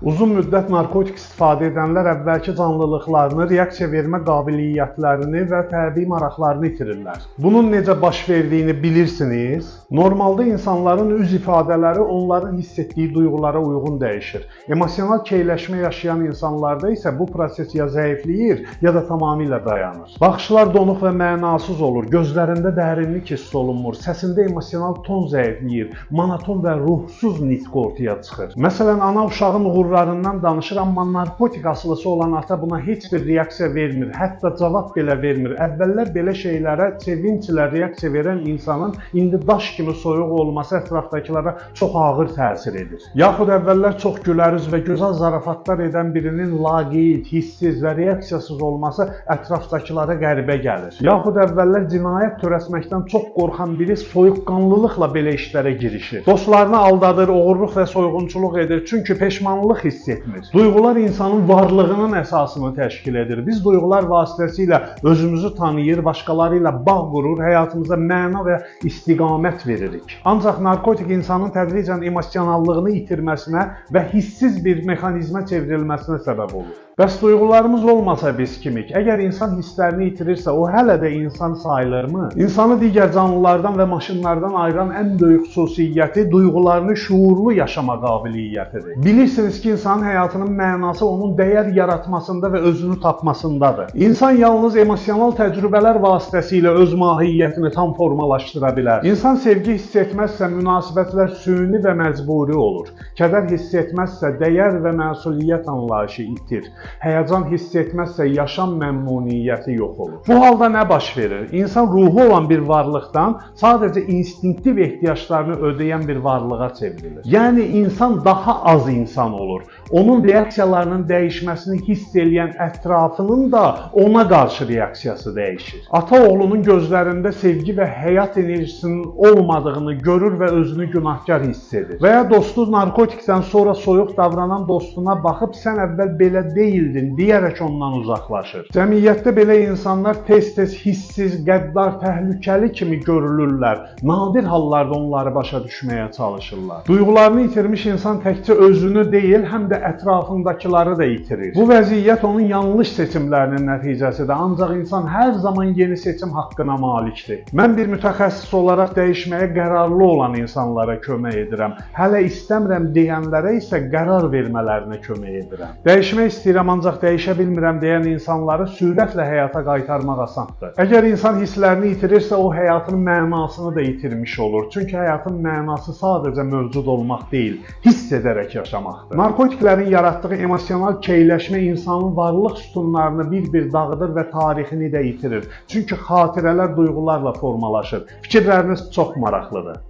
Uzun müddət narkotik istifadə edənlər əvvəlki canlılıqlarını, reaksiya vermə qabiliyyətlərini və təbii maraqlarını itirirlər. Bunun necə baş verdiyini bilirsiniz. Normalda insanların üz ifadələri onların hiss etdiyi duyğulara uyğun dəyişir. Emosional keyləşmə yaşayan insanlarda isə bu proses ya zəifləyir, ya da tamamilə dayanır. Baxışlar donuq və mənasız olur, gözlərində dərinlik hiss olunmur, səsində emosional ton zəifləyir, monoton və ruhsuz nitq ortaya çıxır. Məsələn, ana uşağın uğurlarından danışır, amma narkotik asılısı olan ata buna heç bir reaksiya vermir, hətta cavab belə vermir. Əvvəllər belə şeylərə sevinclə reaksiya verən insanın indi daş kimi soyuq olması ətrafdakılara çox ağır təsir edir. Yaxud əvvəllər çox güləriz və gözəl zarafatlar edən birinin laqeyd, hissiz və reaksiyasız olması ətrafdakılara qəribə gəlir. Yaxud əvvəllər cinayət törətməkdən çox qorxan biri soyuqqanlılıqla belə işlərə girişir. Dostlarını aldadır, oğurluq və soyğunçuluq edir, çünki peşmanlıq hiss etmir. Duyğular insanın varlığının əsasını təşkil edir. Biz duyğular vasitəsilə özümüzü tanıyır, başqaları ilə bağ qurur, həyatımıza məna və istiqamət veririk. Ancaq narkotik insanın tədricən emosionallığını itirməsinə və hissiz bir mexanizmə çevrilməsinə səbəb olur. Bəs duyğularımız olmasa biz kimik? Əgər insan hisslərini itirirsə, o hələ də insan sayılırmı? İnsanı digər canlılardan və maşınlardan ayıran ən böyük xüsusiyyəti duyğularını şuurlu yaşama qabiliyyətidir. Bilirsiniz ki, insanın həyatının mənası onun dəyər yaratmasında və özünü tapmasındadır. İnsan yalnız emosional təcrübələr vasitəsilə öz mahiyyətini tam formalaşdıra bilər. İnsan sevgi hiss etməzsə, münasibətlər süni və məcburi olur. Kədər hiss etməzsə, dəyər və məsuliyyət anlayışı itir. Həyəcan hiss etməzsə, yaşam məmnuniyyəti yox olur. Bu halda nə baş verir? İnsan ruhu olan bir varlıqdan sadəcə instinktiv ehtiyaclarını ödəyən bir varlığa çevrilir. Yəni, insan daha az insan olur. Onun reaksiyalarının dəyişməsini hiss edən ətrafının da ona qarşı reaksiyası dəyişir. Ata oğlunun gözlərində sevgi və həyat enerjisinin olmadığını görür və özünü günahkar hiss edir. Və ya dostu narkotikdən sonra soyuq davranan dostuna baxıb, sən əvvəl belə deyildin, deyərək ondan uzaqlaşır. Cəmiyyətdə belə insanlar tez-tez hissiz, qəddar, təhlükəli kimi görülürlər. Nadir hallarda onları başa düşməyə çalışırlar. Duyğularını itirmiş insan təkcə özünü deyil, həm də ətrafındakıları da itirir. Bu vəziyyət onun yanlış seçimlərinin nəticəsidir, ancaq insan hər zaman yeni seçim haqqına malikdir. Mən bir mütəxəssis olaraq dəyişməyə qərarlı olan insanlara kömək edirəm. Hələ istəmirəm deyənlərə isə qərar vermələrinə kömək edirəm. Dəyişmək istəyirəm, ancaq dəyişə bilmirəm deyən insanları sürətlə həyata qaytarmaq asandır. Əgər insan hisslərini itirirsə, o həyatın mənasını da itirmiş olur. Çünki həyatın mənası sadəcə mövcud olmaq deyil, hiss edərək yaşamaqdır. Narkotiklərin yaratdığı emosional keyləşmə insanın varlıq sütunlarını bir-bir dağıdır və tarixini də itirir. Çünki xatirələr duyğularla formalaşır. Fikirləriniz çox maraqlıdır.